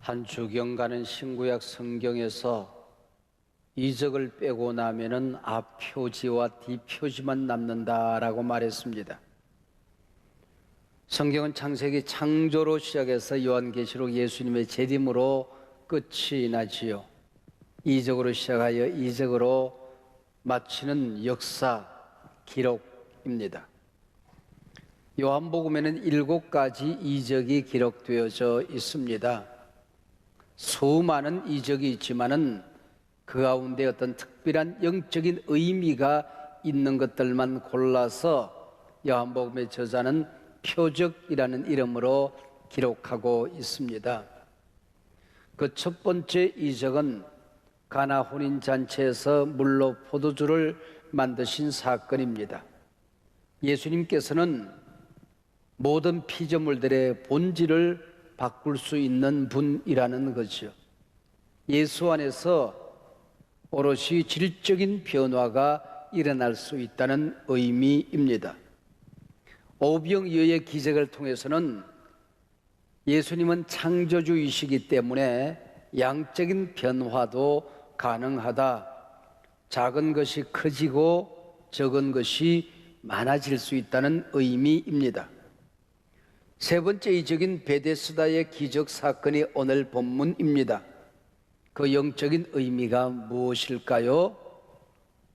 한 주경가는 신구약 성경에서 이적을 빼고 나면은 앞표지와 뒷표지만 남는다라고 말했습니다. 성경은 창세기 창조로 시작해서 요한계시록 예수님의 재림으로 끝이 나지요. 이적으로 시작하여 이적으로 마치는 역사 기록입니다. 요한복음에는 7가지 이적이 기록되어져 있습니다. 수많은 이적이 있지만은 그 가운데 어떤 특별한 영적인 의미가 있는 것들만 골라서 요한복음의 저자는 표적이라는 이름으로 기록하고 있습니다. 그 첫 번째 이적은 가나 혼인잔치에서 물로 포도주를 만드신 사건입니다. 예수님께서는 모든 피조물들의 본질을 바꿀 수 있는 분이라는 거죠. 예수 안에서 오롯이 질적인 변화가 일어날 수 있다는 의미입니다. 오병이어의 기적을 통해서는 예수님은 창조주이시기 때문에 양적인 변화도 가능하다. 작은 것이 커지고 적은 것이 많아질 수 있다는 의미입니다. 세 번째 이적인 베데스다의 기적 사건이 오늘 본문입니다. 그 영적인 의미가 무엇일까요?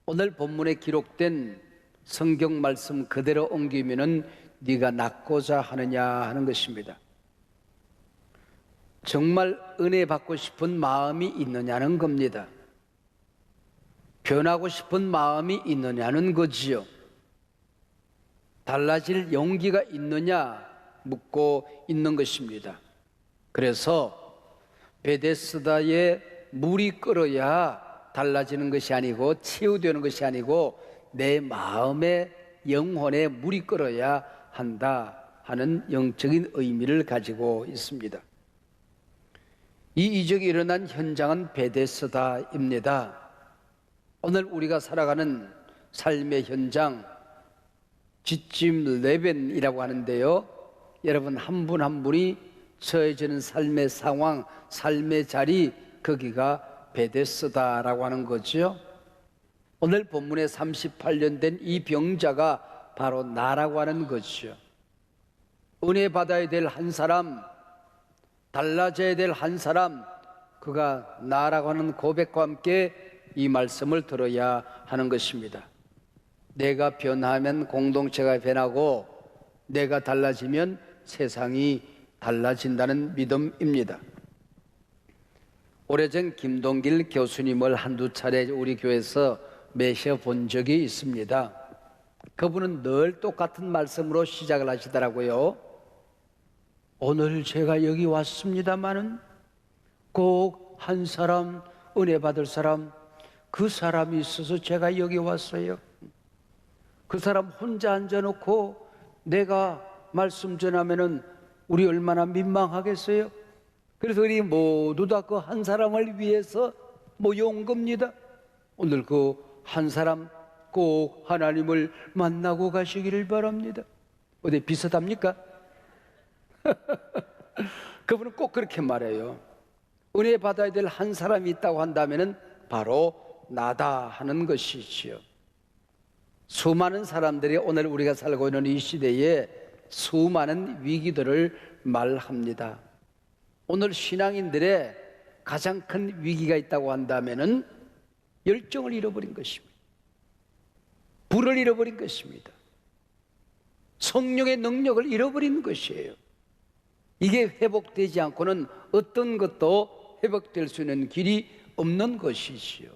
오늘 본문에 기록된 성경 말씀 그대로 옮기면은 네가 낫고자 하느냐 하는 것입니다. 정말 은혜 받고 싶은 마음이 있느냐는 겁니다. 변하고 싶은 마음이 있느냐는 거지요. 달라질 용기가 있느냐 묻고 있는 것입니다. 그래서 베데스다에 물이 끓어야 달라지는 것이 아니고 치유되는 것이 아니고 내 마음의 영혼에 물이 끓어야 한다 하는 영적인 의미를 가지고 있습니다. 이 이적이 일어난 현장은 베데스다입니다. 오늘 우리가 살아가는 삶의 현장 지침 레벤이라고 하는데요, 여러분 한 분 한 분이 처해지는 삶의 상황, 삶의 자리, 거기가 베데스다라고 하는 거죠. 오늘 본문에 38년 된 이 병자가 바로 나라고 하는 거죠. 은혜 받아야 될 한 사람, 달라져야 될 한 사람, 그가 나라고 하는 고백과 함께 이 말씀을 들어야 하는 것입니다. 내가 변하면 공동체가 변하고 내가 달라지면 세상이 달라진다는 믿음입니다. 오래전 김동길 교수님을 한두 차례 우리 교회에서 모셔본 적이 있습니다. 그분은 늘 똑같은 말씀으로 시작을 하시더라고요. 오늘 제가 여기 왔습니다마는 꼭 한 사람, 은혜 받을 사람, 그 사람이 있어서 제가 여기 왔어요. 그 사람 혼자 앉아놓고 내가 말씀 전하면은 우리 얼마나 민망하겠어요? 그래서 우리 모두 다 그 한 사람을 위해서 모여온 겁니다. 오늘 그 한 사람 꼭 하나님을 만나고 가시기를 바랍니다. 어디 비슷합니까? 그분은 꼭 그렇게 말해요. 은혜 받아야 될 한 사람이 있다고 한다면은 바로 나다 하는 것이지요. 수많은 사람들이 오늘 우리가 살고 있는 이 시대에 수많은 위기들을 말합니다. 오늘 신앙인들의 가장 큰 위기가 있다고 한다면은 열정을 잃어버린 것입니다. 불을 잃어버린 것입니다. 성령의 능력을 잃어버린 것이에요. 이게 회복되지 않고는 어떤 것도 회복될 수 있는 길이 없는 것이지요.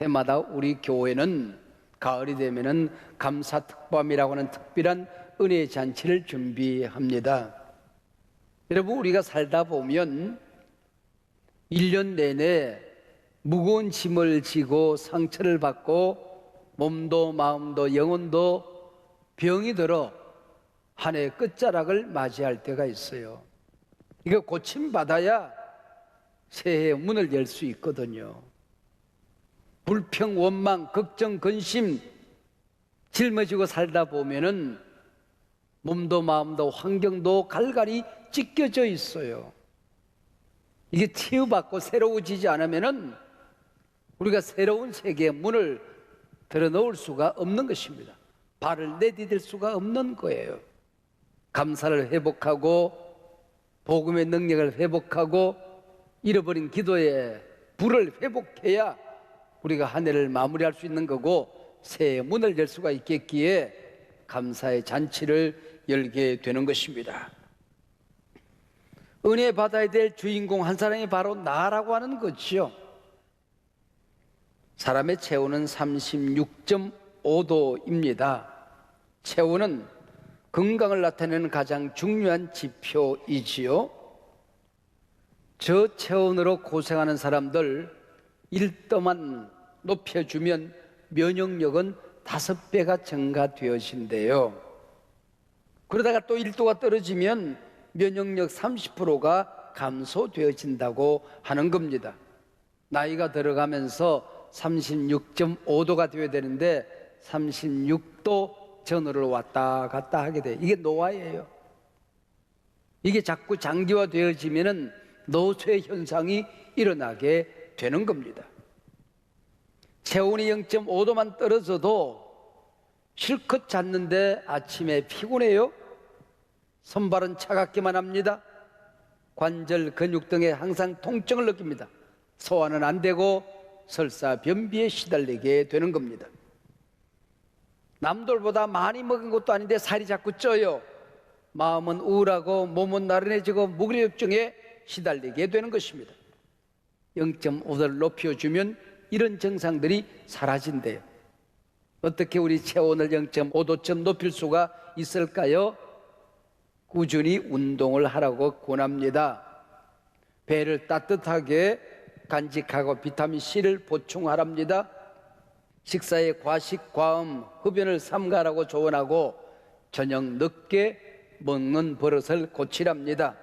해마다 우리 교회는 가을이 되면은 감사특밤이라고 하는 특별한 은혜 잔치를 준비합니다. 여러분, 우리가 살다 보면 1년 내내 무거운 짐을 지고 상처를 받고 몸도 마음도 영혼도 병이 들어 한 해 끝자락을 맞이할 때가 있어요. 이거 고침받아야 새해 문을 열 수 있거든요. 불평, 원망, 걱정, 근심 짊어지고 살다 보면은 몸도 마음도 환경도 갈갈이 찢겨져 있어요. 이게 치유받고 새로워지지 않으면은 우리가 새로운 세계의 문을 들어놓을 수가 없는 것입니다. 발을 내디딜 수가 없는 거예요. 감사를 회복하고 복음의 능력을 회복하고 잃어버린 기도의 불을 회복해야 우리가 한 해를 마무리할 수 있는 거고 새해 문을 열 수가 있겠기에 감사의 잔치를 열게 되는 것입니다. 은혜 받아야 될 주인공 한 사람이 바로 나라고 하는 거지요. 사람의 체온은 36.5도입니다. 체온은 건강을 나타내는 가장 중요한 지표이지요. 저체온으로 고생하는 사람들 1도만 높여주면 면역력은 5배가 증가되어진대요. 그러다가 또 1도가 떨어지면 면역력 30%가 감소되어진다고 하는 겁니다. 나이가 들어가면서 36.5도가 되어야 되는데 36도 전후를 왔다 갔다 하게 돼요. 이게 노화예요. 이게 자꾸 장기화되어지면은 노쇠 현상이 일어나게 되는 겁니다. 체온이 0.5도만 떨어져도 실컷 잤는데 아침에 피곤해요. 손발은 차갑기만 합니다. 관절, 근육 등에 항상 통증을 느낍니다. 소화는 안 되고 설사 변비에 시달리게 되는 겁니다. 남들보다 많이 먹은 것도 아닌데 살이 자꾸 쪄요. 마음은 우울하고 몸은 나른해지고 무기력증에 시달리게 되는 것입니다. 0.5도를 높여주면 이런 증상들이 사라진대요. 어떻게 우리 체온을 0.5도쯤 높일 수가 있을까요? 꾸준히 운동을 하라고 권합니다. 배를 따뜻하게 간직하고 비타민C를 보충하랍니다. 식사에 과식, 과음, 흡연을 삼가라고 조언하고 저녁 늦게 먹는 버릇을 고치랍니다.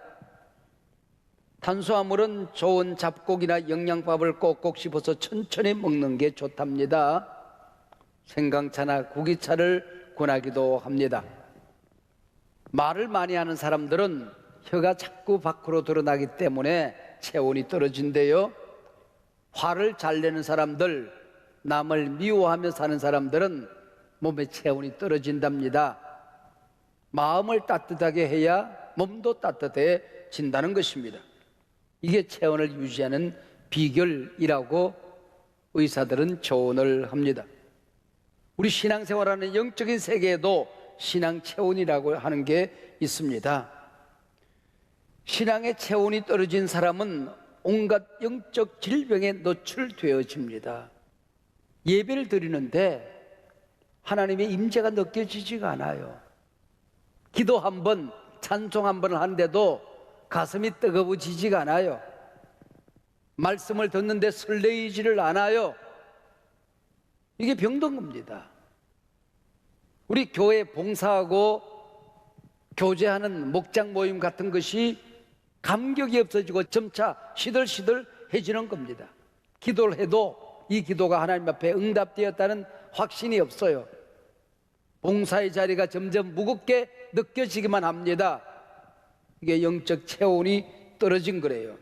탄수화물은 좋은 잡곡이나 영양밥을 꼭꼭 씹어서 천천히 먹는 게 좋답니다. 생강차나 구기차를 권하기도 합니다. 말을 많이 하는 사람들은 혀가 자꾸 밖으로 드러나기 때문에 체온이 떨어진대요. 화를 잘 내는 사람들, 남을 미워하며 사는 사람들은 몸의 체온이 떨어진답니다. 마음을 따뜻하게 해야 몸도 따뜻해진다는 것입니다. 이게 체온을 유지하는 비결이라고 의사들은 조언을 합니다. 우리 신앙생활하는 영적인 세계에도 신앙 체온이라고 하는 게 있습니다. 신앙의 체온이 떨어진 사람은 온갖 영적 질병에 노출되어집니다. 예배를 드리는데 하나님의 임재가 느껴지지가 않아요. 기도 한 번, 찬송 한 번을 하는데도 가슴이 뜨거워지지가 않아요. 말씀을 듣는데 설레이지를 않아요. 이게 병든 겁니다. 우리 교회 봉사하고 교제하는 목장 모임 같은 것이 감격이 없어지고 점차 시들시들해지는 겁니다. 기도를 해도 이 기도가 하나님 앞에 응답되었다는 확신이 없어요. 봉사의 자리가 점점 무겁게 느껴지기만 합니다. 이게 영적 체온이 떨어진 거래요.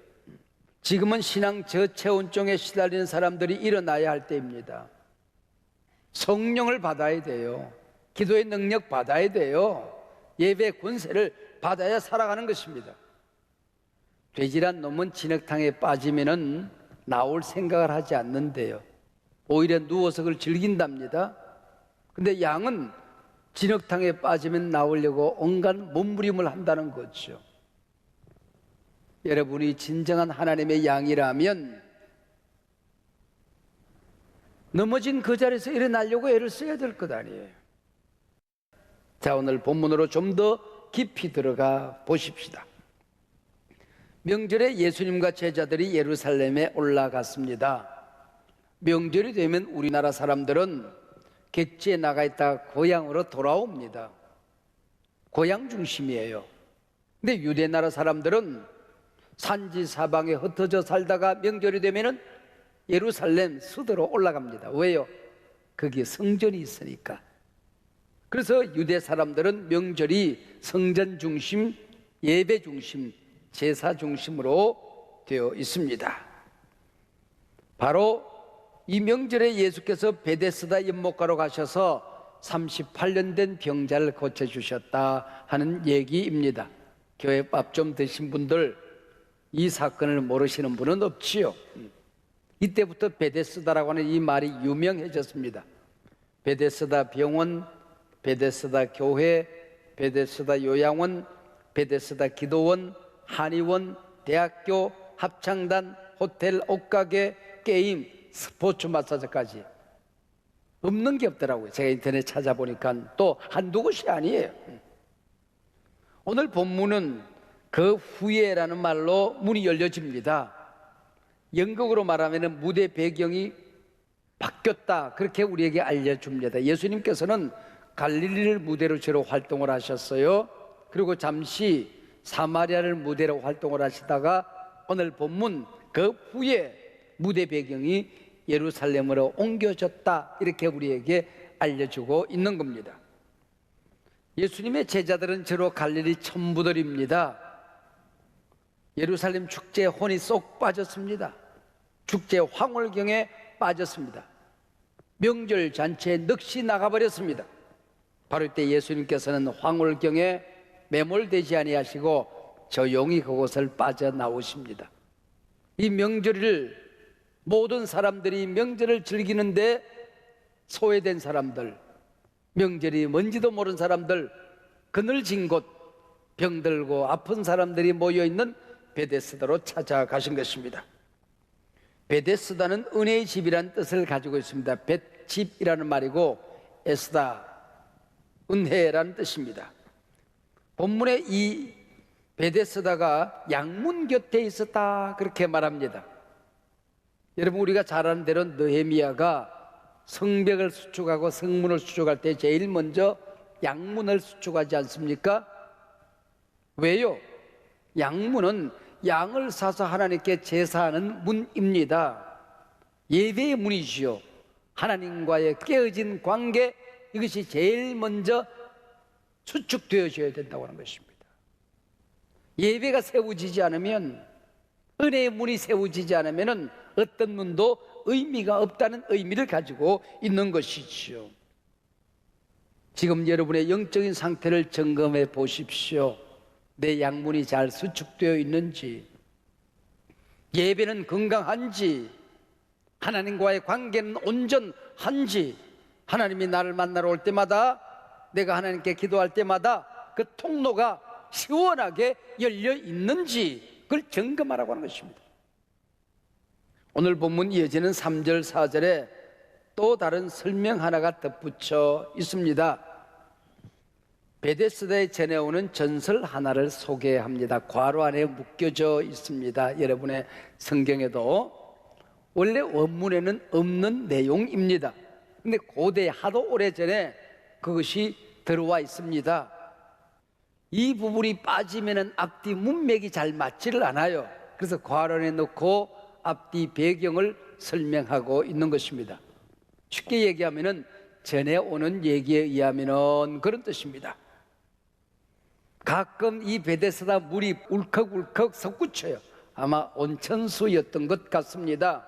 지금은 신앙 저체온증에 시달리는 사람들이 일어나야 할 때입니다. 성령을 받아야 돼요. 기도의 능력 받아야 돼요. 예배의 권세를 받아야 살아가는 것입니다. 돼지란 놈은 진흙탕에 빠지면은 나올 생각을 하지 않는데요. 오히려 누워서 그걸 즐긴답니다. 근데 양은 진흙탕에 빠지면 나오려고 온갖 몸부림을 한다는 거죠. 여러분이 진정한 하나님의 양이라면 넘어진 그 자리에서 일어나려고 애를 써야 될 것 아니에요. 자, 오늘 본문으로 좀 더 깊이 들어가 보십시다. 명절에 예수님과 제자들이 예루살렘에 올라갔습니다. 명절이 되면 우리나라 사람들은 객지에 나가 있다가 고향으로 돌아옵니다. 고향 중심이에요. 근데 유대 나라 사람들은 산지 사방에 흩어져 살다가 명절이 되면은 예루살렘 수도로 올라갑니다. 왜요? 거기에 성전이 있으니까. 그래서 유대 사람들은 명절이 성전 중심, 예배 중심, 제사 중심으로 기록되어 있습니다. 바로 이 명절에 예수께서 베데스다 연못가로 가셔서 38년 된 병자를 고쳐주셨다 하는 얘기입니다. 교회 밥 좀 드신 분들 이 사건을 모르시는 분은 없지요. 이때부터 베데스다라고 하는 이 말이 유명해졌습니다. 베데스다 병원, 베데스다 교회, 베데스다 요양원, 베데스다 기도원, 한의원, 대학교, 합창단, 호텔, 옷가게, 게임, 스포츠 마사지까지 없는 게 없더라고요. 제가 인터넷 찾아보니까 또 한두 곳이 아니에요. 오늘 본문은 그 후에라는 말로 문이 열려집니다. 영국으로 말하면 무대 배경이 바뀌었다, 그렇게 우리에게 알려줍니다. 예수님께서는 갈릴리를 무대로 주로 활동을 하셨어요. 그리고 잠시 사마리아를 무대로 활동을 하시다가 오늘 본문 그 후에 무대 배경이 예루살렘으로 옮겨졌다, 이렇게 우리에게 알려주고 있는 겁니다. 예수님의 제자들은 주로 갈릴리 천부들입니다. 예루살렘 축제에 혼이 쏙 빠졌습니다. 축제 황홀경에 빠졌습니다. 명절 잔치에 넋이 나가버렸습니다. 바로 이때 예수님께서는 황홀경에 매몰되지 아니하시고 조용히 그곳을 빠져나오십니다. 이 명절을 모든 사람들이 명절을 즐기는데 소외된 사람들, 명절이 뭔지도 모르는 사람들, 그늘진 곳, 병들고 아픈 사람들이 모여있는 베데스다로 찾아가신 것입니다. 베데스다는 은혜의 집이라는 뜻을 가지고 있습니다. 벳집이라는 말이고 에스다, 은혜라는 뜻입니다. 본문에 이 베데스다가 양문 곁에 있었다, 그렇게 말합니다. 여러분, 우리가 잘 아는 대로 느헤미야가 성벽을 수축하고 성문을 수축할 때 제일 먼저 양문을 수축하지 않습니까? 왜요? 양문은 양을 사서 하나님께 제사하는 문입니다. 예배의 문이지요. 하나님과의 깨어진 관계, 이것이 제일 먼저 수축되어져야 된다고 하는 것입니다. 예배가 세워지지 않으면, 은혜의 문이 세워지지 않으면 어떤 문도 의미가 없다는 의미를 가지고 있는 것이지요. 지금 여러분의 영적인 상태를 점검해 보십시오. 내 양문이 잘 수축되어 있는지, 예배는 건강한지, 하나님과의 관계는 온전한지, 하나님이 나를 만나러 올 때마다, 내가 하나님께 기도할 때마다 그 통로가 시원하게 열려 있는지, 그걸 점검하라고 하는 것입니다. 오늘 본문 이어지는 3절 4절에 또 다른 설명 하나가 덧붙여 있습니다. 베데스다에 전해오는 전설 하나를 소개합니다. 괄호 안에 묶여져 있습니다. 여러분의 성경에도 원래 원문에는 없는 내용입니다. 근데 고대 하도 오래전에 그것이 들어와 있습니다. 이 부분이 빠지면 앞뒤 문맥이 잘 맞지를 않아요. 그래서 괄호 안에 넣고 앞뒤 배경을 설명하고 있는 것입니다. 쉽게 얘기하면 전해오는 얘기에 의하면 그런 뜻입니다. 가끔 이 베데스다 물이 울컥울컥 솟구쳐요. 아마 온천수였던 것 같습니다.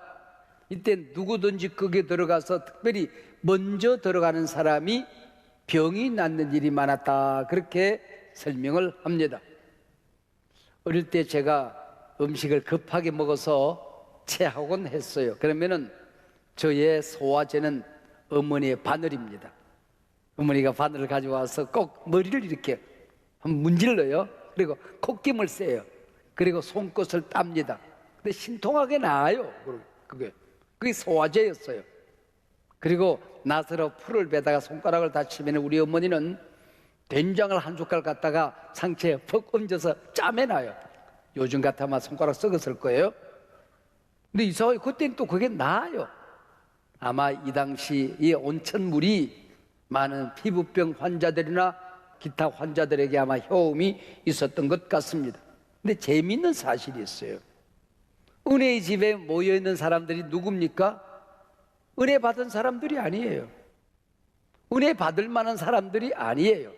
이때 누구든지 거기에 들어가서 특별히 먼저 들어가는 사람이 병이 낫는 일이 많았다, 그렇게 설명을 합니다. 어릴 때 제가 음식을 급하게 먹어서 체하곤 했어요. 그러면은 저의 소화제는 어머니의 바늘입니다. 어머니가 바늘을 가져와서 꼭 머리를 이렇게 한번 문질러요. 그리고 콧김을 쐬요. 그리고 손끝을 땁니다. 근데 신통하게 나아요. 그게 소화제였어요. 그리고 나서로 풀을 베다가 손가락을 다치면 우리 어머니는 된장을 한 숟갈 갖다가 상체에 퍽 얹어서 짜매놔요. 요즘 같으면 손가락 썩었을 거예요. 근데 이상하게 그때는 또 그게 나아요. 아마 이 당시 이 온천물이 많은 피부병 환자들이나 기타 환자들에게 아마 효험이 있었던 것 같습니다. 근데 재미있는 사실이 있어요. 은혜의 집에 모여있는 사람들이 누굽니까? 은혜 받은 사람들이 아니에요. 은혜 받을 만한 사람들이 아니에요.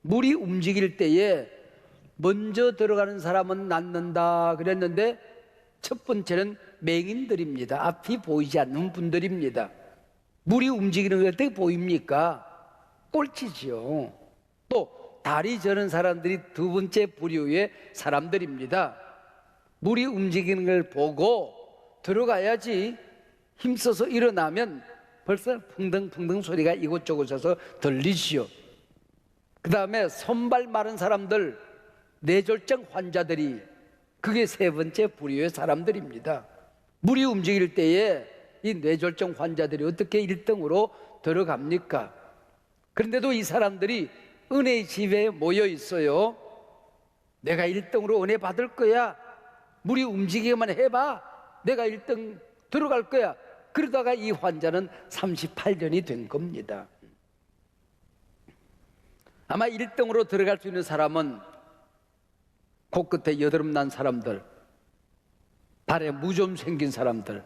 물이 움직일 때에 먼저 들어가는 사람은 낫는다 그랬는데 첫 번째는 맹인들입니다. 앞이 보이지 않는 분들입니다. 물이 움직이는 게 어떻게 보입니까? 꼴찌지요. 또 다리 저는 사람들이 두 번째 부류의 사람들입니다. 물이 움직이는 걸 보고 들어가야지 힘써서 일어나면 벌써 풍덩풍덩 소리가 이곳저곳에서 들리지요. 그 다음에 손발 마른 사람들, 뇌졸중 환자들이, 그게 세 번째 부류의 사람들입니다. 물이 움직일 때에 이 뇌졸중 환자들이 어떻게 1등으로 들어갑니까? 그런데도 이 사람들이 은혜의 집에 모여 있어요. 내가 1등으로 은혜 받을 거야. 물이 움직이기만 해봐. 내가 1등 들어갈 거야. 그러다가 이 환자는 38년이 된 겁니다. 아마 1등으로 들어갈 수 있는 사람은 코끝에 여드름 난 사람들, 발에 무좀 생긴 사람들,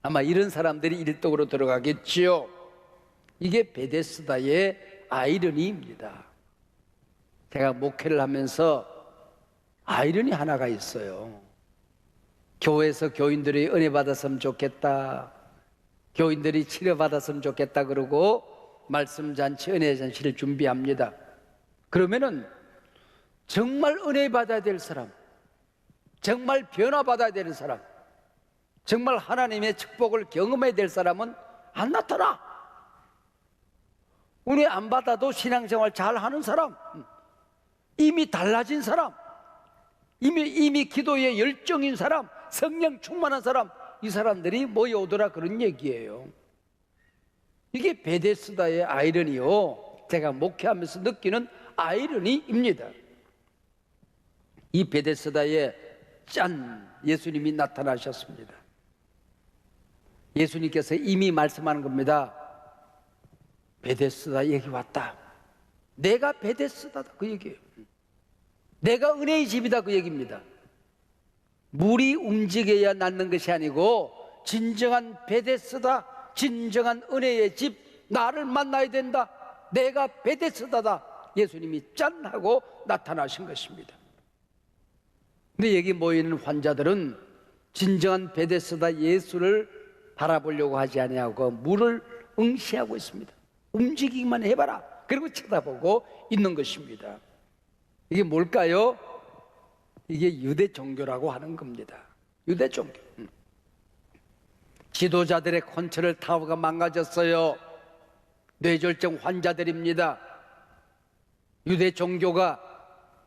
아마 이런 사람들이 1등으로 들어가겠지요. 이게 베데스다의 아이러니입니다. 제가 목회를 하면서 아이러니 하나가 있어요. 교회에서 교인들이 은혜 받았으면 좋겠다, 교인들이 치료받았으면 좋겠다 그러고 말씀잔치, 은혜잔치를 준비합니다. 그러면은 정말 은혜 받아야 될 사람, 정말 변화받아야 되는 사람, 정말 하나님의 축복을 경험해야 될 사람은 안 나타나. 은혜 안 받아도 신앙생활 잘하는 사람, 이미 달라진 사람, 이미 기도에 열정인 사람, 성령 충만한 사람, 이 사람들이 모여오더라 그런 얘기예요. 이게 베데스다의 아이러니요, 제가 목회하면서 느끼는 아이러니입니다. 이 베데스다에 예수님이 나타나셨습니다. 예수님께서 이미 말씀하는 겁니다. 베데스다 여기 왔다. 내가 베데스다다 그 얘기예요. 내가 은혜의 집이다 그 얘기입니다. 물이 움직여야 낫는 것이 아니고 진정한 베데스다, 진정한 은혜의 집, 나를 만나야 된다. 내가 베데스다다. 예수님이 짠 하고 나타나신 것입니다. 근데 여기 모이는 환자들은 진정한 베데스다 예수를 바라보려고 하지 아니하고 물을 응시하고 있습니다. 움직이기만 해봐라. 그리고 쳐다보고 있는 것입니다. 이게 뭘까요? 이게 유대 종교라고 하는 겁니다. 유대 종교. 지도자들의 컨트롤 타워가 망가졌어요. 뇌졸중 환자들입니다. 유대 종교가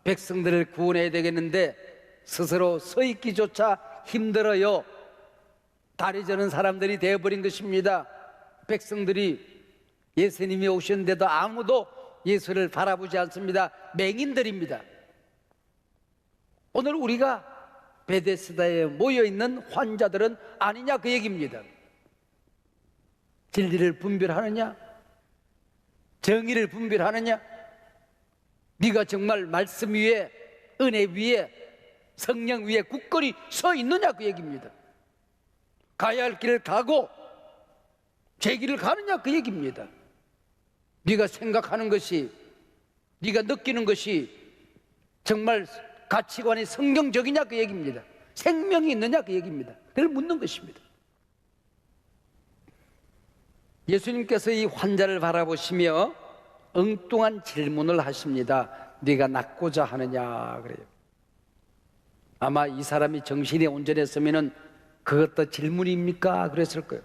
백성들을 구원해야 되겠는데 스스로 서 있기조차 힘들어요. 다리 저는 사람들이 되어버린 것입니다. 백성들이 예수님이 오셨는데도 아무도 예수를 바라보지 않습니다. 맹인들입니다. 오늘 우리가 베데스다에 모여있는 환자들은 아니냐 그 얘기입니다. 진리를 분별하느냐, 정의를 분별하느냐, 네가 정말 말씀 위에, 은혜 위에, 성령 위에 굳건히 서 있느냐 그 얘기입니다. 가야 할 길을 가고 제 길을 가느냐 그 얘기입니다. 네가 생각하는 것이, 네가 느끼는 것이 정말 가치관이 성경적이냐 그 얘기입니다. 생명이 있느냐 그 얘기입니다. 그걸 묻는 것입니다. 예수님께서 이 환자를 바라보시며 엉뚱한 질문을 하십니다. 네가 낫고자 하느냐 그래요. 아마 이 사람이 정신이 온전했으면 그것도 질문입니까? 그랬을 거예요.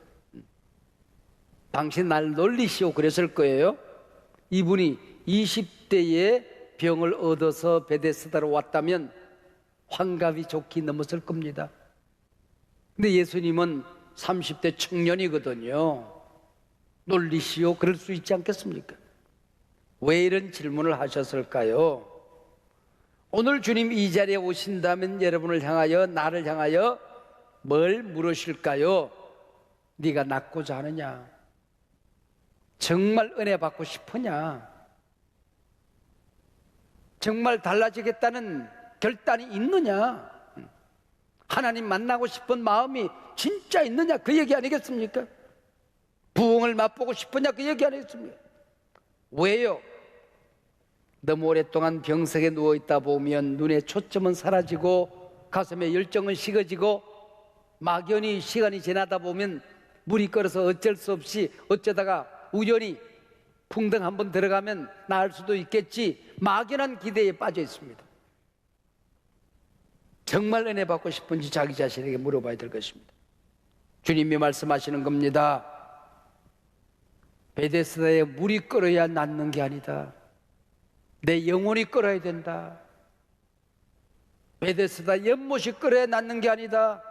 당신 날 놀리시오 그랬을 거예요. 이분이 20대에 병을 얻어서 베데스다로 왔다면 환갑이 좋게 넘었을 겁니다. 근데 예수님은 30대 청년이거든요. 놀리시오 그럴 수 있지 않겠습니까? 왜 이런 질문을 하셨을까요? 오늘 주님 이 자리에 오신다면 여러분을 향하여, 나를 향하여 뭘 물으실까요? 네가 낫고자 하느냐? 정말 은혜 받고 싶으냐? 정말 달라지겠다는 결단이 있느냐? 하나님 만나고 싶은 마음이 진짜 있느냐? 그 얘기 아니겠습니까? 부흥을 맛보고 싶으냐? 그 얘기 아니겠습니까? 왜요? 너무 오랫동안 병석에 누워있다 보면 눈에 초점은 사라지고 가슴에 열정은 식어지고 막연히 시간이 지나다 보면 물이 끓어서 어쩔 수 없이 어쩌다가 우연히 풍덩 한번 들어가면 나을 수도 있겠지, 막연한 기대에 빠져 있습니다. 정말 은혜 받고 싶은지 자기 자신에게 물어봐야 될 것입니다. 주님이 말씀하시는 겁니다. 베데스다에 물이 끓어야 낫는 게 아니다. 내 영혼이 끓어야 된다. 베데스다 연못이 끓어야 낫는 게 아니다.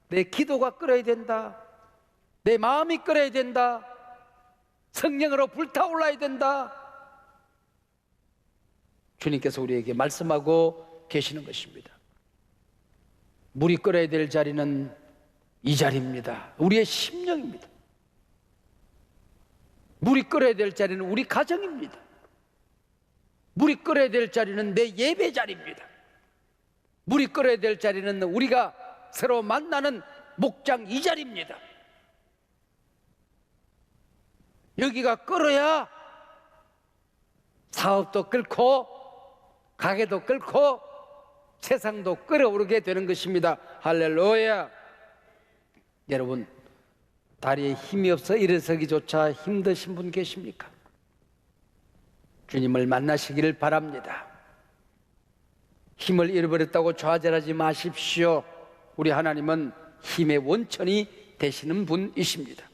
내 기도가 끓어야 된다. 내 마음이 끓어야 된다. 성령으로 불타올라야 된다. 주님께서 우리에게 말씀하고 계시는 것입니다. 물이 끓어야 될 자리는 이 자리입니다. 우리의 심령입니다. 물이 끓어야 될 자리는 우리 가정입니다. 물이 끓어야 될 자리는 내 예배 자리입니다. 물이 끓어야 될 자리는 우리가 서로 만나는 목장 이 자리입니다. 여기가 끓어야 사업도 끓고 가게도 끓고 세상도 끓어오르게 되는 것입니다. 할렐루야. 여러분, 다리에 힘이 없어 일어서기조차 힘드신 분 계십니까? 주님을 만나시기를 바랍니다. 힘을 잃어버렸다고 좌절하지 마십시오. 우리 하나님은 힘의 원천이 되시는 분이십니다.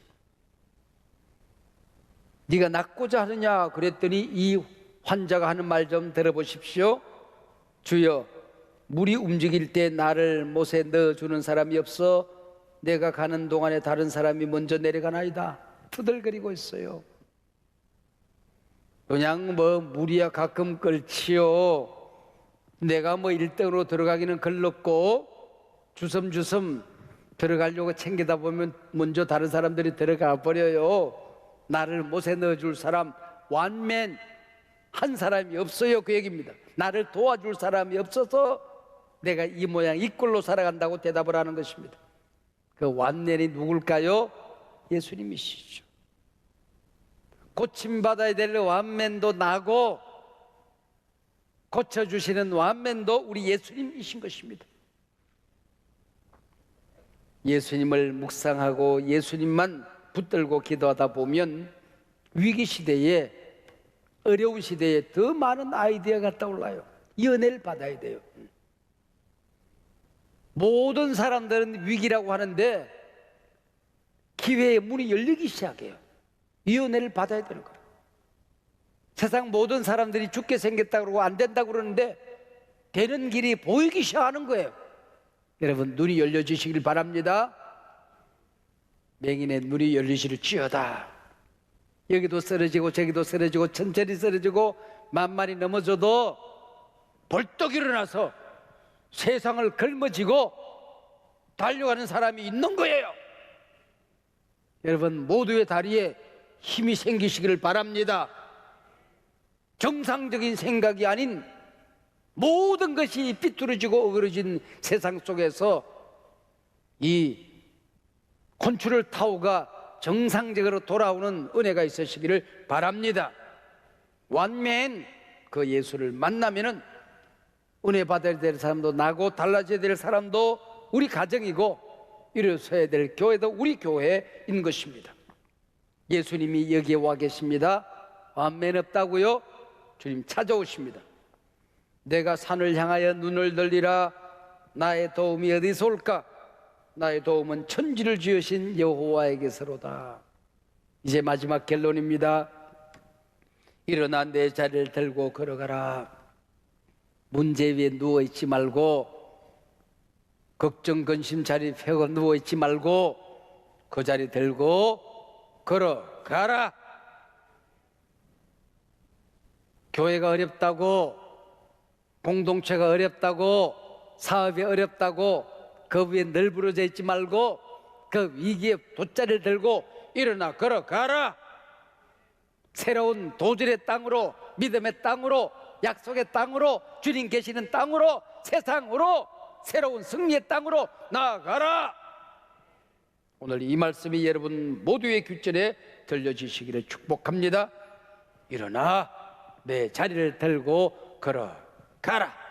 네가 낫고자 하느냐 그랬더니 이 환자가 하는 말 좀 들어보십시오. 주여, 물이 움직일 때 나를 못에 넣어주는 사람이 없어 내가 가는 동안에 다른 사람이 먼저 내려가나이다. 투덜거리고 있어요. 그냥 물이야 가끔 끓지요. 내가 1등으로 들어가기는 걸렀고 주섬주섬 들어가려고 챙기다 보면 먼저 다른 사람들이 들어가 버려요. 나를 못에 넣어줄 사람, 완맨 한 사람이 없어요. 그 얘기입니다. 나를 도와줄 사람이 없어서 내가 이 모양 이 꼴로 살아간다고 대답을 하는 것입니다. 그 완맨이 누굴까요? 예수님이시죠. 고침받아야 될 완맨도 나고 고쳐주시는 완맨도 우리 예수님이신 것입니다. 예수님을 묵상하고 예수님만 붙들고 기도하다 보면 위기 시대에, 어려운 시대에 더 많은 아이디어가 떠올라요. 이 은혜를 받아야 돼요. 모든 사람들은 위기라고 하는데 기회의 문이 열리기 시작해요. 이 은혜를 받아야 되는 거예요. 세상 모든 사람들이 죽게 생겼다고 그러고 안 된다고 그러는데 되는 길이 보이기 시작하는 거예요. 여러분, 눈이 열려지시길 바랍니다. 맹인의 눈이 열리시를지어다. 여기도 쓰러지고 저기도 쓰러지고 천천히 쓰러지고 만만히 넘어져도 벌떡 일어나서 세상을 걸머쥐고 달려가는 사람이 있는 거예요. 여러분, 모두의 다리에 힘이 생기시기를 바랍니다. 정상적인 생각이 아닌 모든 것이 삐뚤어지고 어그러진 세상 속에서 이 컨트롤 타워가 정상적으로 돌아오는 은혜가 있으시기를 바랍니다. 완맨 그 예수를 만나면은 은혜 받아야 될 사람도 나고 달라져야 될 사람도 우리 가정이고 일어서야 될 교회도 우리 교회인 것입니다. 예수님이 여기에 와 계십니다. 완맨 없다고요? 주님 찾아오십니다. 내가 산을 향하여 눈을 들리라. 나의 도움이 어디서 올까? 나의 도움은 천지를 지으신 여호와에게서로다. 이제 마지막 결론입니다. 일어나 내 자리를 들고 걸어가라. 문제 위에 누워있지 말고 걱정 근심 자리 펴고 누워있지 말고 그 자리 들고 걸어가라. 교회가 어렵다고, 공동체가 어렵다고, 사업이 어렵다고 그 위에 널브러져 있지 말고 그 위기에 돗자리를 들고 일어나 걸어가라. 새로운 도전의 땅으로, 믿음의 땅으로, 약속의 땅으로, 주님 계시는 땅으로, 세상으로, 새로운 승리의 땅으로 나아가라. 오늘 이 말씀이 여러분 모두의 귓전에 들려주시기를 축복합니다. 일어나 내 자리를 들고 걸어가라.